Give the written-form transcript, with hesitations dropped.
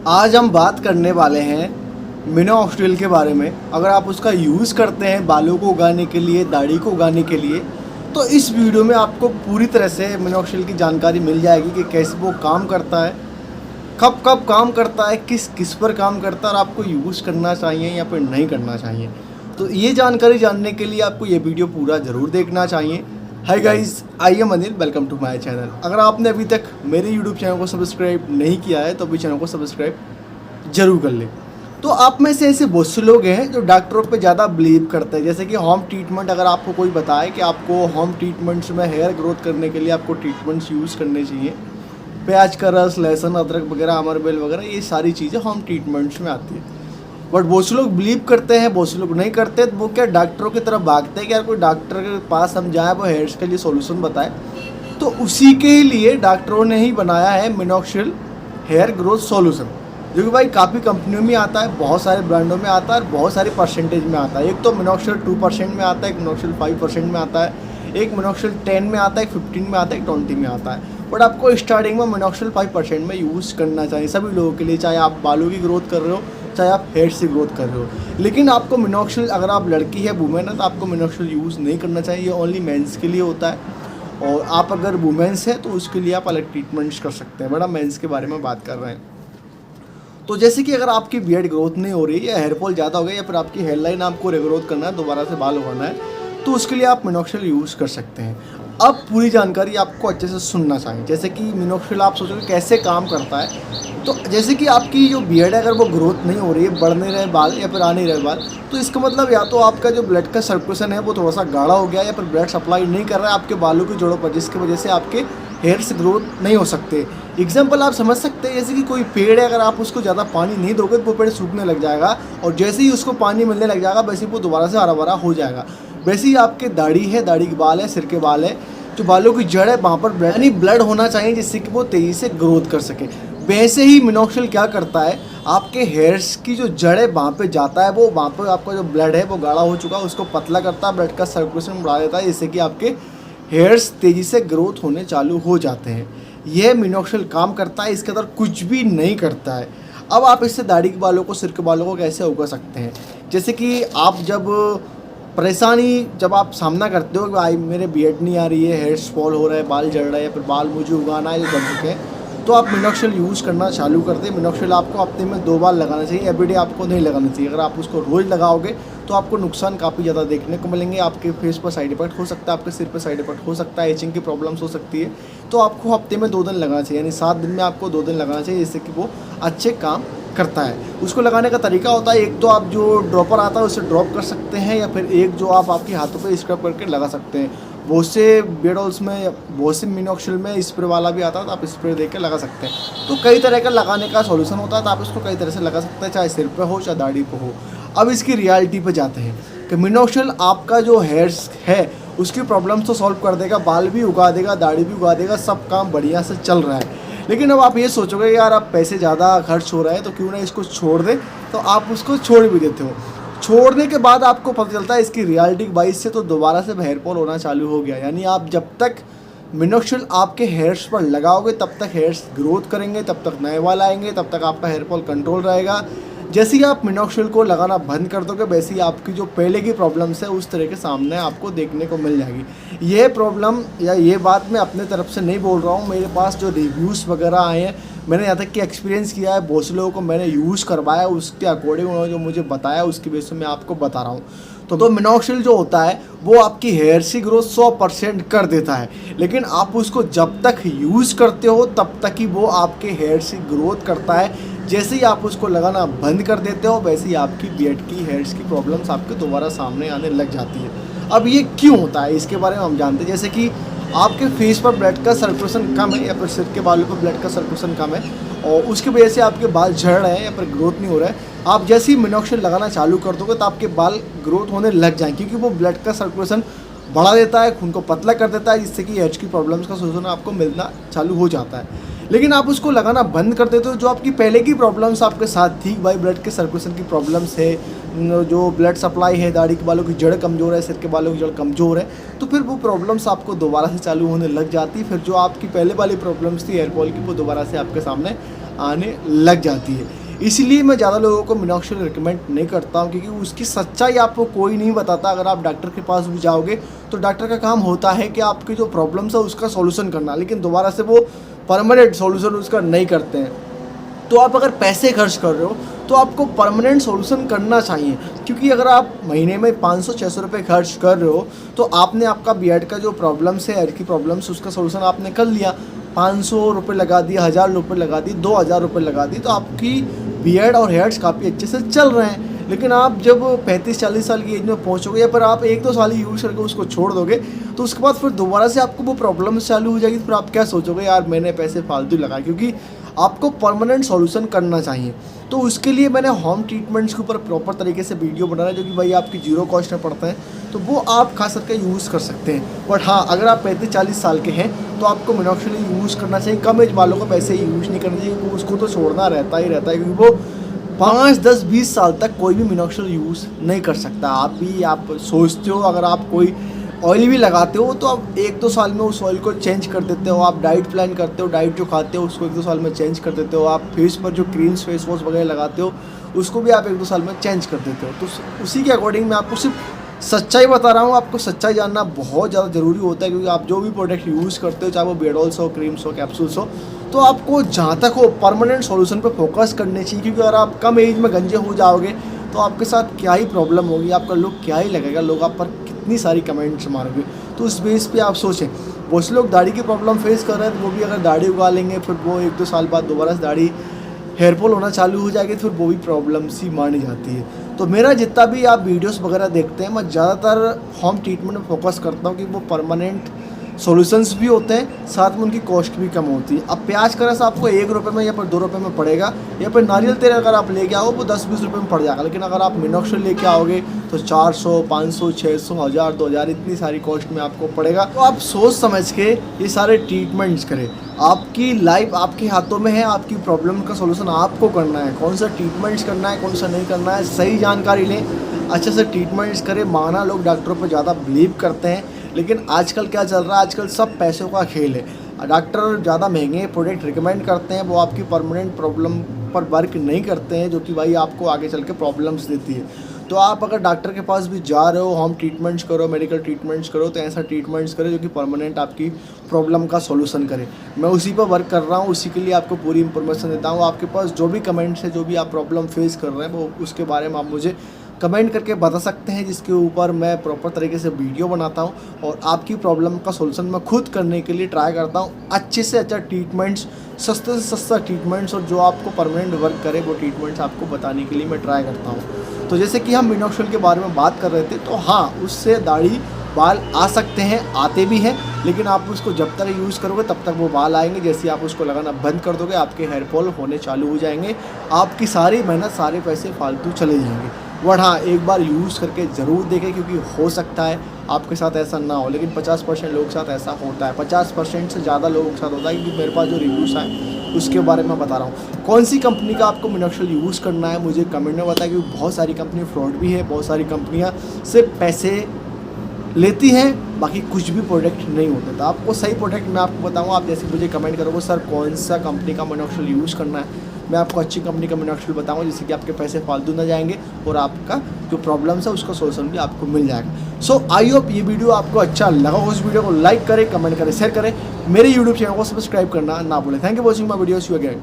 आज हम बात करने वाले हैं मिनोक्सिडिल के बारे में। अगर आप उसका यूज़ करते हैं बालों को उगाने के लिए, दाढ़ी को उगाने के लिए, तो इस वीडियो में आपको पूरी तरह से मिनोक्सिडिल की जानकारी मिल जाएगी कि कैसे वो काम करता है, कब कब काम करता है, किस किस पर काम करता है और आपको यूज़ करना चाहिए या फिर नहीं करना चाहिए। तो ये जानकारी जानने के लिए आपको ये वीडियो पूरा ज़रूर देखना चाहिए। Hi guys, I am Anil, welcome to my channel. अगर आपने अभी तक मेरे यूट्यूब चैनल को सब्सक्राइब नहीं किया है तो अभी चैनल को सब्सक्राइब जरूर कर ले। तो आप में से ऐसे बहुत से लोग हैं जो डॉक्टरों पे ज़्यादा बिलीव करते हैं। जैसे कि होम ट्रीटमेंट, अगर आपको कोई बताए कि आपको होम ट्रीटमेंट्स में हेयर ग्रोथ करने के लिए आपको ट्रीटमेंट्स यूज़ करने चाहिए, प्याज का रस, लहसुन, अदरक वगैरह, अमरबेल वगैरह, ये सारी चीज़ें होम ट्रीटमेंट्स में आती है। बट बहुत से लोग बिलीव करते हैं, बहुत से लोग नहीं करते। तो वो क्या डॉक्टरों की तरफ भागते हैं कि यार कोई डॉक्टर के पास हम जाएँ, वो हेयर्स के लिए सॉल्यूशन बताए। तो उसी के लिए डॉक्टरों ने ही बनाया है मिनोक्सिडिल हेयर ग्रोथ सॉल्यूशन, जो कि भाई काफ़ी कंपनियों में आता है, बहुत सारे ब्रांडों में आता है और बहुत सारे परसेंटेज में आता है। एक तो मिनोक्सिडिल 2% में आता है, एक मिनोक्सिडिल 5% में आता है, एक मिनोक्सिडिल 10 में आता है, एक 15 में आता है, एक 20 में आता है। बट आपको स्टार्टिंग में मिनोक्सिडिल 5% में यूज़ करना चाहिए सभी लोगों के लिए, चाहे आप बालों की ग्रोथ कर रहे हो, चाहे आप हेयर से ग्रोथ कर रहे हो। लेकिन आपको मिनोक्सिडिल, अगर आप लड़की है, वुमेन है, तो आपको मिनोक्सिडिल यूज़ नहीं करना चाहिए। ये ओनली मेंस के लिए होता है। और आप अगर वुमेन्स है तो उसके लिए आप अलग ट्रीटमेंट्स कर सकते हैं। बड़ा मेंस के बारे में बात कर रहे हैं। तो जैसे कि अगर आपकी बियर्ड ग्रोथ नहीं हो रही है, या हेयर फॉल ज़्यादा हो गया, या फिर आपकी हेयर लाइन आपको रिग्रोथ करना है, दोबारा से बाल उगाना है, तो उसके लिए आप मिनोक्सिडिल यूज़ कर सकते हैं। अब पूरी जानकारी आपको अच्छे से सुनना चाहिए। जैसे कि मिनोक्सिडिल आप सोचोगे कैसे काम करता है। तो जैसे कि आपकी जो बियर्ड है, अगर वो ग्रोथ नहीं हो रही है, बढ़ नहीं रहे बाल या फिर आ नहीं रहे बाल, तो इसका मतलब या तो आपका जो ब्लड का सर्कुलेशन है वो थोड़ा सा गाढ़ा हो गया, या फिर ब्लड सप्लाई नहीं कर रहा है आपके बालों की जड़ों पर, जिसकी वजह से आपके हेयर्स ग्रोथ नहीं हो सकते। एग्जाम्पल आप समझ सकते हैं, जैसे कि कोई पेड़ है, अगर आप उसको ज़्यादा पानी नहीं दोगे तो वो पेड़ सूखने लग जाएगा, और जैसे ही उसको पानी मिलने लग जाएगा वैसे ही वो दोबारा से हरा भरा हो जाएगा। वैसे ही आपके दाढ़ी है, दाढ़ी के बाल है, सिर के बाल है, जो बालों की जड़ है, वहाँ पर ब्लड यानी ब्लड होना चाहिए, जिससे कि वो तेज़ी से ग्रोथ कर सके। वैसे ही मिनोक्सिडिल क्या करता है, आपके हेयर्स की जो जड़ है वहाँ पे जाता है, वो वहाँ पर आपका जो ब्लड है वो गाढ़ा हो चुका है उसको पतला करता है, ब्लड का सर्कुलेशन बढ़ा देता है, जिससे कि आपके हेयर्स तेज़ी से ग्रोथ होने चालू हो जाते हैं। यह मिनोक्सिडिल काम करता है, इसके अंदर कुछ भी नहीं करता है। अब आप इससे दाढ़ी के बालों को, सिर के बालों को कैसे उगा सकते हैं। जैसे कि आप जब आप सामना करते हो कि भाई मेरे बियर्ड नहीं आ रही है, हेयर्स फॉल हो रहा है, बाल झड़ रहा है, या फिर बाल मुझे उगाना है जो झड़ चुके हैं, तो आप मिनोक्सिडिल यूज़ करना चालू कर दें। मिनोक्सिडिल आपको हफ्ते में 2 बार लगाना चाहिए, एवरीडे आपको नहीं लगाना चाहिए। अगर आप उसको रोज़ लगाओगे तो आपको नुकसान काफ़ी ज़्यादा देखने को मिलेंगे। आपके फेस पर साइड इफेक्ट हो सकता है, आपके सिर पर साइड इफेक्ट हो सकता है, एचिंग की प्रॉब्लम्स हो सकती है। तो आपको हफ्ते में 2 दिन लगाना चाहिए, यानी 7 दिन में आपको 2 दिन लगाना चाहिए, जिससे कि वो अच्छे काम करता है। उसको लगाने का तरीका होता है, एक तो आप जो ड्रॉपर आता है उससे ड्रॉप कर सकते हैं, या फिर एक जो आप आपके हाथों पे स्क्रब करके लगा सकते हैं। बहुत से बियर्ड ऑयल्स में, बहुत से मिनोक्सिडिल में स्प्रे वाला भी आता है, तो आप स्प्रे दे के लगा सकते हैं। तो कई तरह का लगाने का सॉल्यूशन होता है, तो आप इसको कई तरह से लगा सकते हैं, चाहे सिर पे हो चाहे दाढ़ी पे हो। अब इसकी रियलिटी पे जाते हैं कि मिनोक्सिडिल आपका जो हेयर्स है उसकी प्रॉब्लम्स तो सॉल्व कर देगा, बाल भी उगा देगा, दाढ़ी भी उगा देगा, सब काम बढ़िया से चल रहा है। लेकिन अब आप ये सोचोगे यार अब पैसे ज़्यादा खर्च हो रहा है तो क्यों ना इसको छोड़ दें, तो आप उसको छोड़ भी देते हो। छोड़ने के बाद आपको पता चलता है इसकी रियलिटी की बाइस से तो दोबारा से हेयर फॉल होना चालू हो गया। यानी आप जब तक मिनोक्सिडिल आपके हेयर्स पर लगाओगे तब तक हेयर्स ग्रोथ करेंगे, तब तक नए बाल आएंगे, तब तक आपका हेयर फॉल कंट्रोल रहेगा। जैसे ही आप मिनोक्सिडिल को लगाना बंद कर दोगे, वैसे ही आपकी जो पहले की प्रॉब्लम्स है उस तरह के सामने आपको देखने को मिल जाएगी। ये प्रॉब्लम या ये बात मैं अपने तरफ से नहीं बोल रहा हूँ, मेरे पास जो रिव्यूज़ वगैरह आए हैं, मैंने यहाँ तक कि एक्सपीरियंस किया है, बहुत से लोगों को मैंने यूज़ करवाया, उसके अकॉर्डिंग उन्होंने जो मुझे बताया उसकी बेस पे मैं आपको बता रहा हूँ। तो मिनोक्सिडिल जो होता है वो आपकी हेयर की ग्रोथ 100% कर देता है, लेकिन आप उसको जब तक यूज़ करते हो तब तक ही वो आपके हेयर की ग्रोथ करता है। जैसे ही आप उसको लगाना बंद कर देते हो वैसे ही आपकी बियर्ड की, हेयर्स की प्रॉब्लम्स आपके दोबारा सामने आने लग जाती है। अब ये क्यों होता है इसके बारे में हम जानते हैं। जैसे कि आपके फेस पर ब्लड का सर्कुलेशन कम है, या फिर सिर के बालों पर ब्लड का सर्कुलेशन कम है, और उसकी वजह से आपके बाल झड़ रहे हैं या फिर ग्रोथ नहीं हो रहा है। आप जैसे ही मिनोक्सिडिल लगाना चालू कर दोगे तो आपके बाल ग्रोथ होने लग जाएंगे, क्योंकि वो ब्लड का सर्कुलेशन बढ़ा देता है, खून को पतला कर देता है, जिससे कि हेयर्स की प्रॉब्लम्स का सोल्यूशन आपको मिलना चालू हो जाता है। लेकिन आप उसको लगाना बंद कर देते हो, जो आपकी पहले की प्रॉब्लम्स आपके साथ थी, भाई ब्लड के सर्कुलेशन की प्रॉब्लम्स है, जो ब्लड सप्लाई है, दाढ़ी के बालों की जड़ कमज़ोर है, सिर के बालों की जड़ कमज़ोर है, तो फिर वो प्रॉब्लम्स आपको दोबारा से चालू होने लग जाती है। फिर जो आपकी पहले वाली प्रॉब्लम्स थी हेयर फॉल की, वो दोबारा से आपके सामने आने लग जाती है। इसलिए मैं ज़्यादा लोगों को मिनॉक्सिडिल रिकमेंड नहीं करता हूँ, क्योंकि उसकी सच्चाई आपको कोई नहीं बताता। अगर आप डॉक्टर के पास भी जाओगे तो डॉक्टर का काम होता है कि आपकी जो प्रॉब्लम्स है उसका सॉल्यूशन करना, लेकिन दोबारा से वो परमानेंट सॉल्यूशन उसका नहीं करते हैं। तो आप अगर पैसे खर्च कर रहे हो तो आपको परमानेंट सॉल्यूशन करना चाहिए, क्योंकि अगर आप महीने में 500-600 रुपये खर्च कर रहे हो तो आपने आपका बीएड का जो प्रॉब्लम्स है, हेयर की प्रॉब्लम्स, उसका सॉल्यूशन आपने कर लिया। 500 रुपये लगा दिए, 1000 रुपये लगा दिए, 2000 रुपये लगा दिए, तो आपकी बीएड और हेयर्स काफ़ी अच्छे से चल रहे हैं। लेकिन आप जब 35-40 साल की एज में पहुँचोगे या फिर आप 1-2 साल यूज़ करके उसको छोड़ दोगे तो उसके बाद फिर दोबारा से आपको वो प्रॉब्लम्स चालू हो जाएगी। फिर आप क्या सोचोगे, यार मैंने पैसे फालतू लगाए, क्योंकि आपको परमानेंट सॉल्यूशन करना चाहिए। तो उसके लिए मैंने होम ट्रीटमेंट्स के ऊपर प्रॉपर तरीके से वीडियो बनाना है, जो कि भाई आपकी 0 कॉस्ट में पड़ता है, तो वो आप खास करके यूज़ कर सकते हैं। बट हाँ, अगर आप 35-40 साल के हैं तो आपको मिनॉक्सिडिल यूज़ करना चाहिए। कम एज वालों को पैसे यूज़ नहीं करना चाहिए, क्योंकि उसको तो छोड़ना रहता ही रहता है, क्योंकि वो 5-10-20 साल तक कोई भी मिनॉक्सिडिल यूज़ नहीं कर सकता। आप सोचते हो, अगर आप कोई ऑयल भी लगाते हो तो आप 1-2 साल में उस ऑयल को चेंज कर देते हो। आप डाइट प्लान करते हो, डाइट जो खाते हो उसको 1-2 साल में चेंज कर देते हो। आप फेस पर जो क्रीम्स, फेस वॉश वगैरह लगाते हो उसको भी आप 1-2 साल में चेंज कर देते हो। तो उसी के अकॉर्डिंग मैं आपको सिर्फ सच्चाई बता रहा हूँ। आपको सच्चाई जानना बहुत ज़्यादा ज़रूरी होता है, क्योंकि आप जो भी प्रोडक्ट यूज़ करते हो, चाहे वो बेडॉल्स हो, क्रीम्स हो, कैप्सूल्स हो, तो आपको जहाँ तक हो परमानेंट सॉल्यूशन पे फोकस करने चाहिए। क्योंकि अगर आप कम एज में गंजे हो जाओगे तो आपके साथ क्या ही प्रॉब्लम होगी, आपका लुक क्या ही लगेगा, लोग आप पर कितनी सारी कमेंट्स मारोगे। तो उस बेस पे आप सोचें। बहुत से लोग दाढ़ी की प्रॉब्लम फेस कर रहे हैं, तो वो भी अगर दाढ़ी उगा लेंगे फिर वो 1-2 साल बाद दोबारा से दाढ़ी हेयर फॉल होना चालू हो जाएगी, तो फिर वो भी प्रॉब्लम्स ही मानी जाती है। तो मेरा जितना भी आप वीडियोस वगैरह देखते हैं, मैं ज़्यादातर होम ट्रीटमेंट में फोकस करता हूँ कि वो परमानेंट सॉल्यूशंस भी होते हैं, साथ में उनकी कॉस्ट भी कम होती है। अब प्याज का रस आपको 1 रुपये में या फिर 2 रुपये में पड़ेगा, या फिर नारियल तेल अगर आप लेके आओ वो 10-20 रुपये में पड़ जाएगा। लेकिन अगर आप मिनॉक्सिडिल लेके आओगे तो 400, 500, 600, 1000, 2000 इतनी सारी कॉस्ट में आपको पड़ेगा। तो आप सोच समझ के ये सारे ट्रीटमेंट्स करें। आपकी लाइफ आपके हाथों में है, आपकी प्रॉब्लम का सॉल्यूशन आपको करना है। कौन सा ट्रीटमेंट्स करना है, कौन सा नहीं करना है, सही जानकारी लें, अच्छे से ट्रीटमेंट्स करें। माना लोग डॉक्टरों पर ज़्यादा बिलीव करते हैं, लेकिन आजकल क्या चल रहा है, आजकल सब पैसों का खेल है। डॉक्टर ज़्यादा महंगे प्रोडक्ट रिकमेंड करते हैं, वो आपकी परमानेंट प्रॉब्लम पर वर्क नहीं करते हैं, जो कि भाई आपको आगे चल के प्रॉब्लम्स देती है। तो आप अगर डॉक्टर के पास भी जा रहे हो, होम ट्रीटमेंट्स करो, मेडिकल ट्रीटमेंट्स करो, तो ऐसा ट्रीटमेंट्स करें जो कि परमानेंट आपकी प्रॉब्लम का सॉल्यूशन करे। मैं उसी पर वर्क कर रहा हूँ, उसी के लिए आपको पूरी इंफॉर्मेशन देता हूँ। आपके पास जो भी कमेंट्स है, जो भी आप प्रॉब्लम फेस कर रहे हैं, वो उसके बारे में आप मुझे कमेंट करके बता सकते हैं, जिसके ऊपर मैं प्रॉपर तरीके से वीडियो बनाता हूँ और आपकी प्रॉब्लम का सॉल्यूशन मैं खुद करने के लिए ट्राई करता हूँ। अच्छे से अच्छा ट्रीटमेंट्स, सस्ते से सस्ता ट्रीटमेंट्स, और जो आपको परमानेंट वर्क करे वो ट्रीटमेंट्स आपको बताने के लिए मैं ट्राई करता हूँ। तो जैसे कि हम मिनॉक्सिडिल के बारे में बात कर रहे थे, तो हाँ, उससे दाढ़ी बाल आ सकते हैं, आते भी हैं, लेकिन आप उसको जब तक यूज़ करोगे तब तक वो बाल आएंगे। जैसे आप उसको लगाना बंद कर दोगे, आपके हेयर फॉल होने चालू हो जाएंगे, आपकी सारी मेहनत, सारे पैसे फालतू चले जाएंगे। बट हाँ, एक बार यूज़ करके ज़रूर देखें, क्योंकि हो सकता है आपके साथ ऐसा ना हो, लेकिन 50% लोगों के साथ ऐसा होता है। 50% से ज़्यादा लोगों के साथ होता है, क्योंकि मेरे पास जो रिव्यूज़ आए उसके बारे में बता रहा हूँ। कौन सी कंपनी का आपको मिनॉक्सिडिल यूज़ करना है मुझे कमेंट में बताएं, क्योंकि बहुत सारी कंपनी फ्रॉड भी है, बहुत सारी कंपनियाँ सिर्फ पैसे लेती हैं, बाकी कुछ भी प्रोडक्ट नहीं होते। तो आपको सही प्रोडक्ट मैं आपको बताऊँगा। आप जैसे मुझे कमेंट करोगे सर कौन सा कंपनी का मिनॉक्सिडिल यूज़ करना है, मैं आपको अच्छी कंपनी का मिनॉक्सिडिल बताऊंगा, जिससे कि आपके पैसे फालतू ना जाएंगे और आपका जो प्रॉब्लम्स है उसका सॉल्यूशन भी आपको मिल जाएगा। सो आई होप ये वीडियो आपको अच्छा लगा हो। इस वीडियो को लाइक करें, कमेंट करें, शेयर करें, मेरे यूट्यूब चैनल को सब्सक्राइब करना ना भूलें। Thank you for watching my videos. You again.